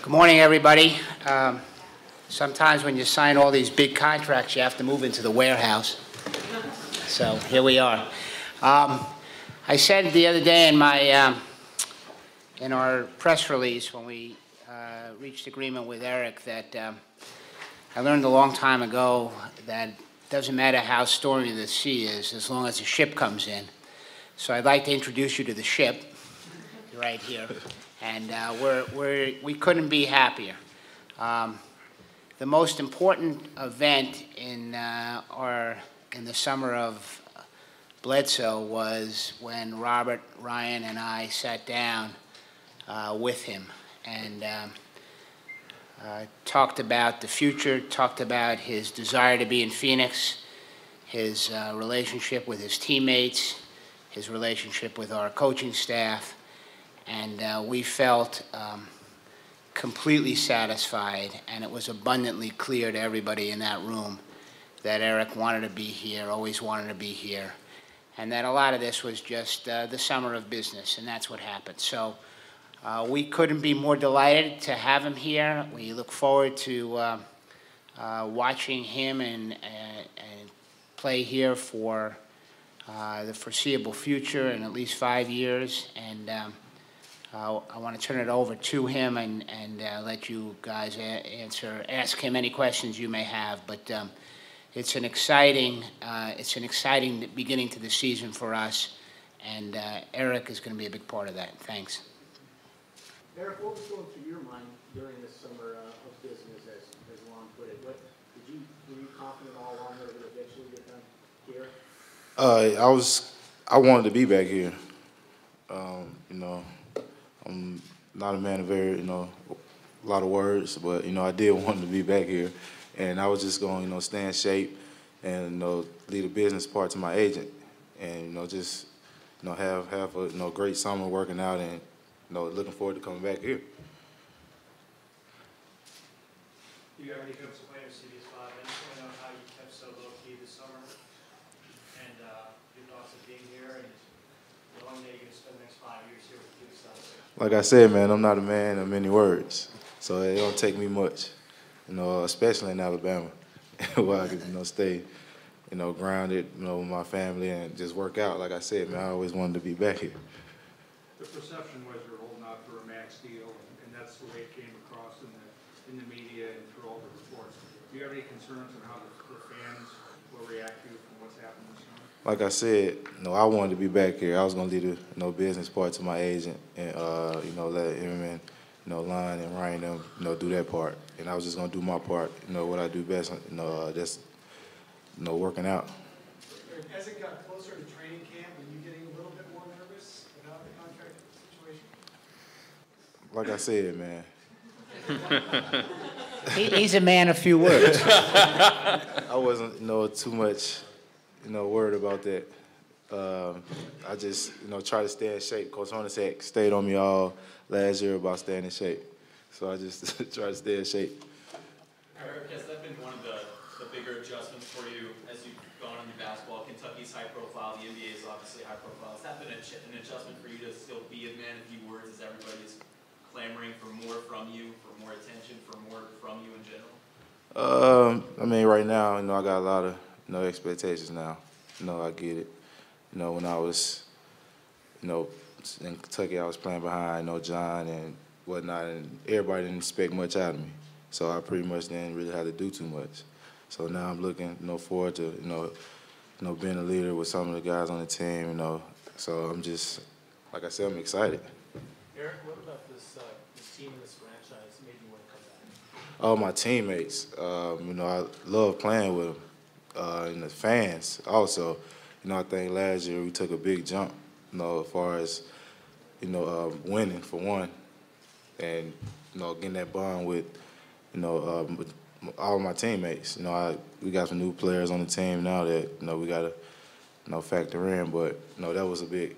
Good morning, everybody. Sometimes when you sign all these big contracts, you have to move into the warehouse. So here we are. I said the other day in in our press release when we reached agreement with Eric that I learned a long time ago that it doesn't matter how stormy the sea is as long as the ship comes in. So I'd like to introduce you to the ship right here. And we couldn't be happier. The most important event in the summer of Bledsoe was when Robert, Ryan, and I sat down with him and talked about the future, talked about his desire to be in Phoenix, his relationship with his teammates, his relationship with our coaching staff. And we felt completely satisfied, and it was abundantly clear to everybody in that room that Eric wanted to be here, always wanted to be here, and that a lot of this was just the summer of business, and that's what happened. So we couldn't be more delighted to have him here. We look forward to watching him and play here for the foreseeable future in at least 5 years. And I want to turn it over to him and let you guys ask him any questions you may have. But it's an exciting beginning to the season for us, and Eric is going to be a big part of that. Thanks. Eric, what was going through your mind during this summer of business, as Lon put it? Were you confident all along that it would eventually get done here? I wanted to be back here. I'm not a man of a lot of words, but, I did want to be back here. And I was just going to, stay in shape and, lead a business part to my agent. And, just, have a, great summer working out and, looking forward to coming back here. Do you have any hopes of playing City's 5? I just want to know how you kept so low-key this summer and your thoughts of being here and knowing that you're going to spend the next 5 years here with the Celtics. Like I said, man, I'm not a man of many words, so it don't take me much, especially in Alabama, where I can, stay, grounded, with my family and just work out. Like I said, man, I always wanted to be back here. The perception was you're holding out for a max deal, and that's the way it came across in the media and through all the reports. Do you have any concerns on how the fans will react to from what's happened this summer? Like I said, I wanted to be back here. I was going to leave the business part to my agent and, let him and, Lon and Ryan them, do that part. And I was just going to do my part, what I do best, just, working out. As it got closer to training camp, were you getting a little bit more nervous about the contract situation? Like I said, man. He's a man of few words. I wasn't, too much, worried about that. I just, try to stay in shape. Coach Hornacek stayed on me all last year about staying in shape. So I just try to stay in shape. Eric, has that been one of the bigger adjustments for you as you've gone into basketball? Kentucky's high profile, the NBA is obviously high profile. Has that been an adjustment for you to still be a man of few words as everybody's clamoring for more from you, for more attention, for more from you in general? Right now, I got a lot of, expectations now. I get it. When I was, in Kentucky, I was playing behind, John and whatnot, and everybody didn't expect much out of me. So I pretty much didn't really have to do too much. So now I'm looking, forward to, being a leader with some of the guys on the team, So I'm just, like I said, I'm excited. Eric, what about this team and this franchise made you want to come back? Oh, my teammates. I love playing with them. And the fans also. I think last year we took a big jump, as far as, winning for one. And, getting that bond with, with all my teammates. We got some new players on the team now that, we got to, factor in. But, that was a big,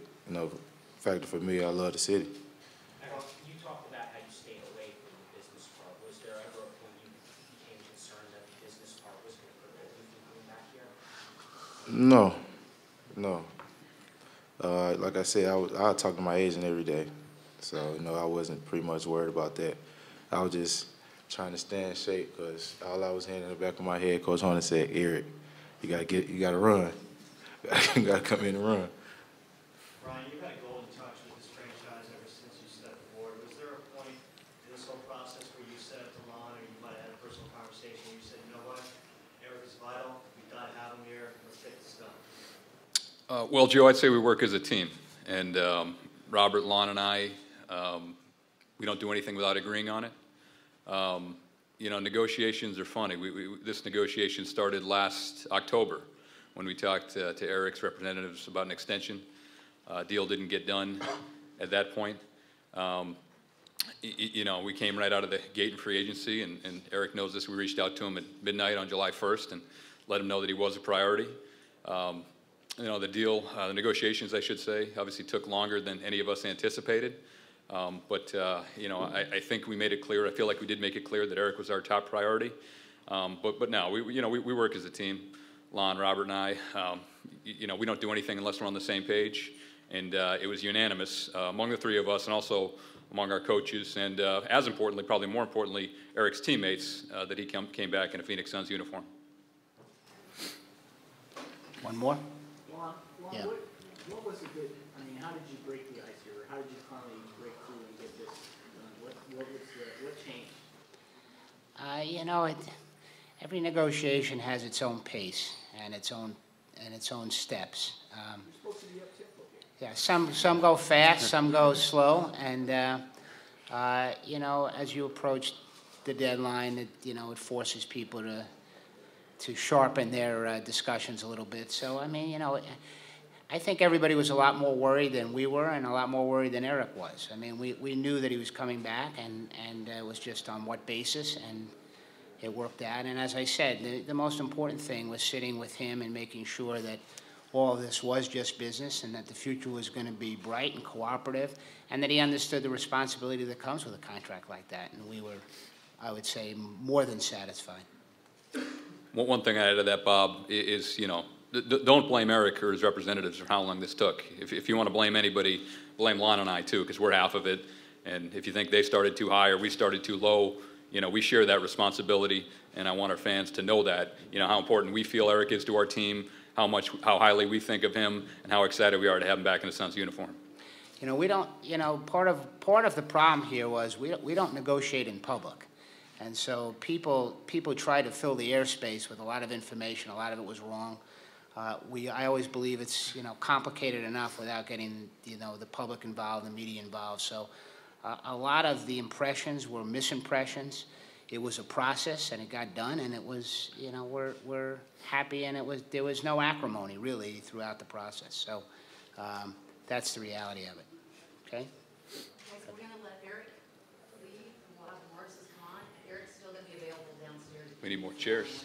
factor for me. I love the city. You talked about how you stayed away from the business part. Was there ever a point you became concerned that the business part was going to prevent you from coming back here? No. Like I said, I talk to my agent every day. So, I wasn't pretty much worried about that. I was just trying to stay in shape because all I was hearing in the back of my head, Coach Horner said, Eric, you gotta run. You gotta come in and run. Ryan, you've had a golden touch with this franchise ever since you stepped forward. Was there a point in this whole process where you said to Lon, or you might have had a personal conversation, where you said, you know what, Eric is vital, we've got to have him here, let's get this done? Well, Joe, I'd say we work as a team. And Robert, Lon, and I, we don't do anything without agreeing on it. You know, negotiations are funny. This negotiation started last October when we talked to Eric's representatives about an extension. Deal didn't get done at that point. You know, we came right out of the gate in free agency, and Eric knows this. We reached out to him at midnight on July 1st and let him know that he was a priority. You know, the negotiations, I should say, obviously took longer than any of us anticipated. But you know, I think we made it clear. I feel like we did make it clear that Eric was our top priority. But no, we work as a team. Lon, Robert, and I. You know, we don't do anything unless we're on the same page. And it was unanimous among the three of us, and also among our coaches, and as importantly, probably more importantly, Eric's teammates, that he came back in a Phoenix Suns uniform. One more? Lon, Yeah. what was it that, I mean, how did you break the ice here? How did you finally break through and get this done? What changed? You know, every negotiation has its own pace and its own steps. You're supposed to be up tempo here. Yeah, some go fast, some go slow, and you know, as you approach the deadline, it forces people to sharpen their discussions a little bit. So I mean, you know, I think everybody was a lot more worried than we were, and a lot more worried than Eric was. I mean, we knew that he was coming back, and it was just on what basis, and it worked out. And as I said, the most important thing was sitting with him and making sure that all of this was just business, and that the future was going to be bright and cooperative, and that he understood the responsibility that comes with a contract like that. And we were, I would say, more than satisfied. One thing I add to that, Bob, is, you know, don't blame Eric or his representatives for how long this took. If you want to blame anybody, blame Lon and I too, because we're half of it. And if you think they started too high or we started too low, you know, we share that responsibility, and I want our fans to know that, you know, how important we feel Eric is to our team, how highly we think of him, and how excited we are to have him back in the Suns uniform. You know, we don't, you know, part of the problem here was we don't negotiate in public. And so people try to fill the airspace with a lot of information. A lot of it was wrong. I always believe it's, you know, complicated enough without getting, you know, the public involved, the media involved. So a lot of the impressions were misimpressions. It was a process, and it got done, and it was, you know, we're happy, and there was no acrimony really throughout the process. So that's the reality of it. Okay. Guys, we're going to let Eric leave. We'll have Morris come on. Eric's still going to be available downstairs. We need more chairs.